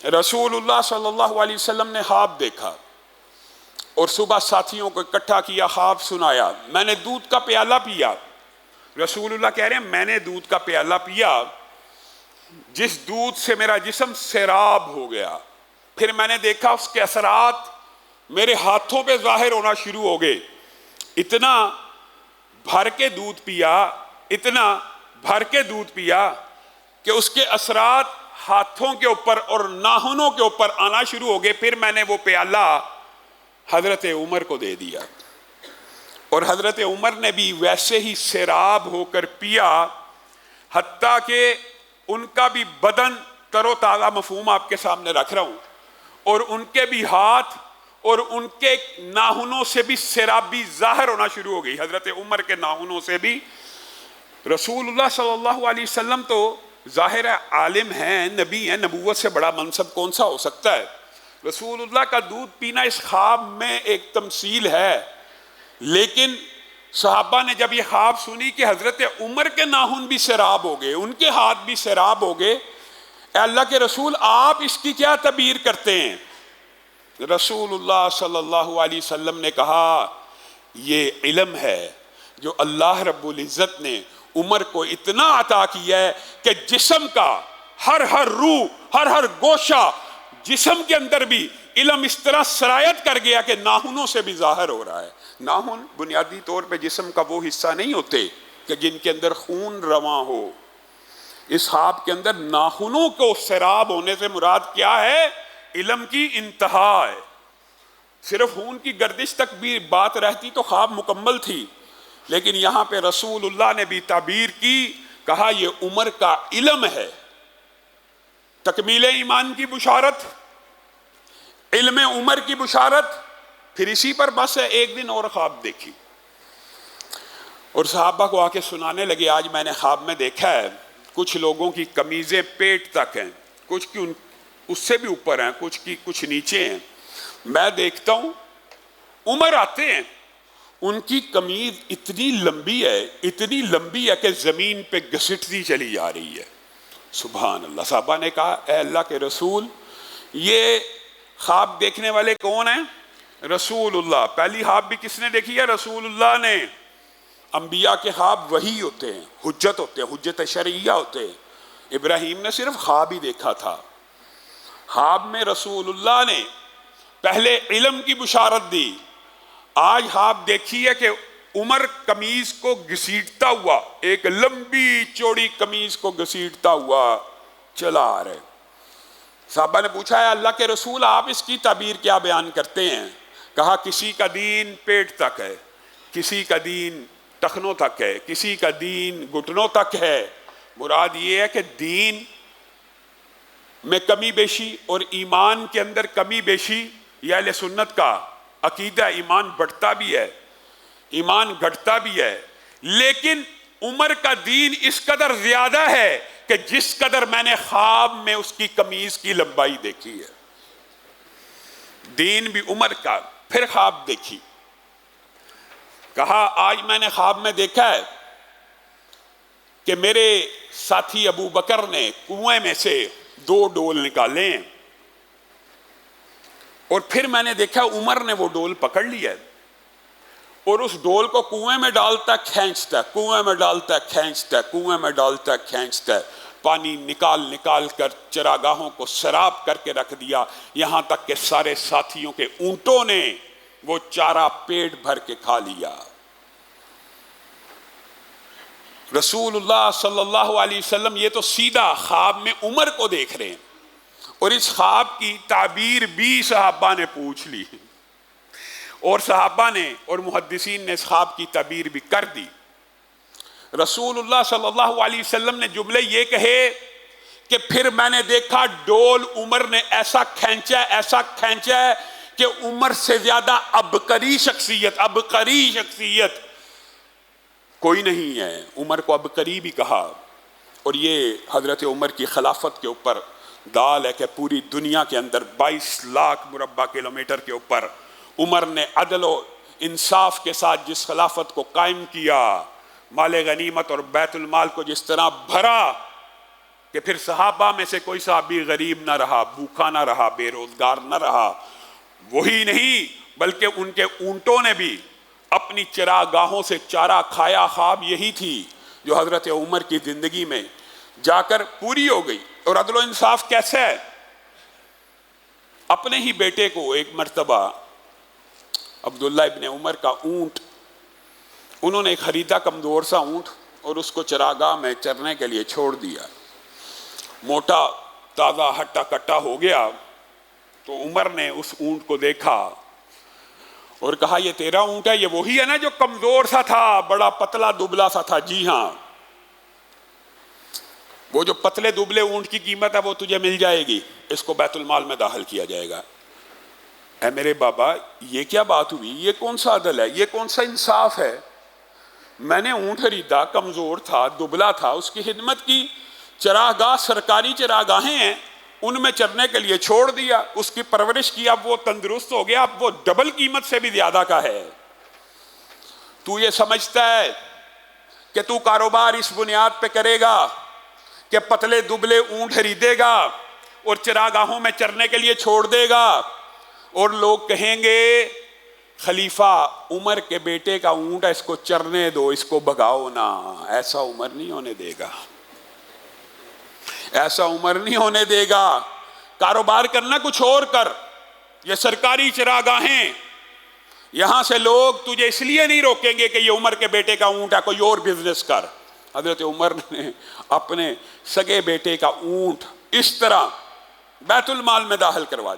رسول اللہ صلی اللہ علیہ وسلم نے خواب دیکھا اور صبح ساتھیوں کو اکٹھا کیا، خواب سنایا، میں نے دودھ کا پیالہ پیا۔ رسول اللہ کہہ رہے ہیں میں نے دودھ کا پیالہ پیا جس دودھ سے میرا جسم سیراب ہو گیا، پھر میں نے دیکھا اس کے اثرات میرے ہاتھوں پہ ظاہر ہونا شروع ہو گئے۔ اتنا بھر کے دودھ پیا، اتنا بھر کے دودھ پیا کہ اس کے اثرات ہاتھوں کے اوپر اور ناخنوں کے اوپر آنا شروع ہو گئے۔ پھر میں نے وہ پیالہ حضرت عمر کو دے دیا اور حضرت عمر نے بھی ویسے ہی سیراب ہو کر پیا، حتیٰ کہ ان کا بھی بدن تر و تازہ، مفہوم آپ کے سامنے رکھ رہا ہوں، اور ان کے بھی ہاتھ اور ان کے ناخنوں سے بھی سیرابی ظاہر ہونا شروع ہو گئی۔ حضرت عمر کے ناخنوں سے بھی۔ رسول اللہ صلی اللہ علیہ وسلم تو ظاہر ہے عالم ہیں، نبی ہیں، نبوت سے بڑا منصب کون سا ہو سکتا ہے؟ رسول اللہ کا دودھ پینا اس خواب میں ایک تمثیل ہے، لیکن صحابہ نے جب یہ خواب سنی کہ حضرت عمر کے ناخن بھی سیراب ہو گئے، ان کے ہاتھ بھی سیراب ہو گئے، اے اللہ کے رسول آپ اس کی کیا تعبیر کرتے ہیں؟ رسول اللہ صلی اللہ علیہ وسلم نے کہا یہ علم ہے جو اللہ رب العزت نے عمر کو اتنا عطا کیا ہے کہ جسم کا ہر روح، ہر گوشہ جسم کے اندر بھی علم اس طرح سرایت کر گیا کہ ناخنوں سے بھی ظاہر ہو رہا ہے۔ ناخن بنیادی طور پہ جسم کا وہ حصہ نہیں ہوتے کہ جن کے اندر خون رواں ہو۔ اس خواب کے اندر ناخنوں کو سیراب ہونے سے مراد کیا ہے؟ علم کی انتہا ہے۔ صرف خون کی گردش تک بھی بات رہتی تو خواب مکمل تھی، لیکن یہاں پہ رسول اللہ نے بھی تعبیر کی، کہا یہ عمر کا علم ہے۔ تکمیل ایمان کی بشارت، علم عمر کی بشارت، پھر اسی پر بس ہے۔ ایک دن اور خواب دیکھی اور صحابہ کو آ کے سنانے لگے آج میں نے خواب میں دیکھا ہے کچھ لوگوں کی قمیضیں پیٹ تک ہیں، کچھ کی اس سے بھی اوپر ہیں، کچھ کی کچھ نیچے ہیں۔ میں دیکھتا ہوں عمر آتے ہیں، ان کی قمیض اتنی لمبی ہے کہ زمین پہ گھسٹتی چلی جا رہی ہے۔ سبحان اللہ۔ صحابہ نے کہا اے اللہ کے رسول یہ خواب دیکھنے والے کون ہیں؟ رسول اللہ۔ پہلی خواب بھی کس نے دیکھی ہے؟ رسول اللہ نے۔ انبیاء کے خواب وحی ہوتے ہیں، حجت ہوتے ہیں، حجت شرعیہ ہوتے ہیں۔ ابراہیم نے صرف خواب ہی دیکھا تھا، خواب میں رسول اللہ نے پہلے علم کی بشارت دی، آج خواب دیکھی ہے کہ عمر قمیض کو گھسیٹتا ہوا، ایک لمبی چوڑی قمیض کو گھسیٹتا ہوا چلا آ رہے۔ صحابہ نے پوچھا ہے اللہ کے رسول آپ اس کی تعبیر کیا بیان کرتے ہیں؟ کہا کسی کا دین پیٹ تک ہے، کسی کا دین ٹخنوں تک ہے، کسی کا دین گھٹنوں تک ہے۔ مراد یہ ہے کہ دین میں کمی بیشی اور ایمان کے اندر کمی بیشی، یہ اہل سنت کا عقیدہ۔ ایمان بڑھتا بھی ہے، ایمان گھٹتا بھی ہے، لیکن عمر کا دین اس قدر زیادہ ہے کہ جس قدر میں نے خواب میں اس کی قمیض کی لمبائی دیکھی ہے۔ دین بھی عمر کا۔ پھر خواب دیکھی، کہا آج میں نے خواب میں دیکھا ہے کہ میرے ساتھی ابو بکر نے کنویں میں سے 2 ڈول نکالے ہیں، اور پھر میں نے دیکھا عمر نے وہ ڈول پکڑ لیا ہے اور اس ڈول کو کنویں میں ڈالتا کھینچتا ہے، کنویں میں ڈالتا کھینچتا ہے، کنویں میں ڈالتا کھینچتا ہے۔ پانی نکال کر چراگاہوں کو سراب کر کے رکھ دیا، یہاں تک کہ سارے ساتھیوں کے اونٹوں نے وہ چارہ پیٹ بھر کے کھا لیا۔ رسول اللہ صلی اللہ علیہ وسلم یہ تو سیدھا خواب میں عمر کو دیکھ رہے ہیں، اور اس خواب کی تعبیر بھی صحابہ نے پوچھ لی، اور صحابہ نے اور محدثین نے اس خواب کی تعبیر بھی کر دی۔ رسول اللہ صلی اللہ علیہ وسلم نے جملے یہ کہے کہ پھر میں نے دیکھا ڈول عمر نے ایسا کھینچا ہے کہ عمر سے زیادہ عبقری شخصیت کوئی نہیں ہے۔ عمر کو عبقری بھی کہا، اور یہ حضرت عمر کی خلافت کے اوپر دال ہے کہ پوری دنیا کے اندر 22 لاکھ مربع کلومیٹر کے اوپر عمر نے عدل و انصاف کے ساتھ جس خلافت کو قائم کیا، مال غنیمت اور بیت المال کو جس طرح بھرا، کہ پھر صحابہ میں سے کوئی صحابی غریب نہ رہا، بھوکا نہ رہا، بے روزگار نہ رہا. وہی نہیں بلکہ ان کے اونٹوں نے بھی اپنی چراگاہوں سے چارہ کھایا. خواب یہی تھی جو حضرت عمر کی زندگی میں جا کر پوری ہو گئی. اور عدل و انصاف کیسے ہے؟ اپنے ہی بیٹے کو ایک مرتبہ عبداللہ ابن عمر کا اونٹ، انہوں نے خریدا کمزور سا اونٹ اور اس کو چراگاہ میں چرنے کے لیے چھوڑ دیا. موٹا تازہ ہٹا کٹا ہو گیا تو عمر نے اس اونٹ کو دیکھا اور کہا یہ تیرا اونٹ ہے؟ یہ وہی ہے نا جو کمزور سا تھا، بڑا پتلا دبلا سا تھا؟ جی ہاں. وہ جو پتلے دبلے اونٹ کی قیمت ہے وہ تجھے مل جائے گی، اس کو بیت المال میں داخل کیا جائے گا. اے میرے بابا یہ کیا بات ہوئی؟ یہ کون سا عدل ہے؟ یہ کون سا انصاف ہے؟ میں نے اونٹ خریدا، کمزور تھا، دبلا تھا، اس کی خدمت کی، چراگاہ سرکاری چراگاہیں ہیں ان میں چرنے کے لیے چھوڑ دیا، اس کی پرورش کی، اب وہ تندرست ہو گیا، اب وہ ڈبل قیمت سے بھی زیادہ کا ہے. تو یہ سمجھتا ہے کہ تو کاروبار اس بنیاد پہ کرے گا کہ پتلے دبلے اونٹ خریدے گا اور چراگاہوں میں چرنے کے لیے چھوڑ دے گا اور لوگ کہیں گے خلیفہ عمر کے بیٹے کا اونٹ ہے، اس کو چرنے دو، اس کو بھگاؤ نہ. ایسا عمر نہیں ہونے دے گا، ایسا عمر نہیں ہونے دے گا. کاروبار کرنا کچھ اور کر، یہ سرکاری چراگاہیں، یہاں سے لوگ تجھے اس لیے نہیں روکیں گے کہ یہ عمر کے بیٹے کا اونٹ ہے، کوئی اور بزنس کر. حضرت عمر نے اپنے سگے بیٹے کا اونٹ اس طرح بیت المال میں داخل کروا دی.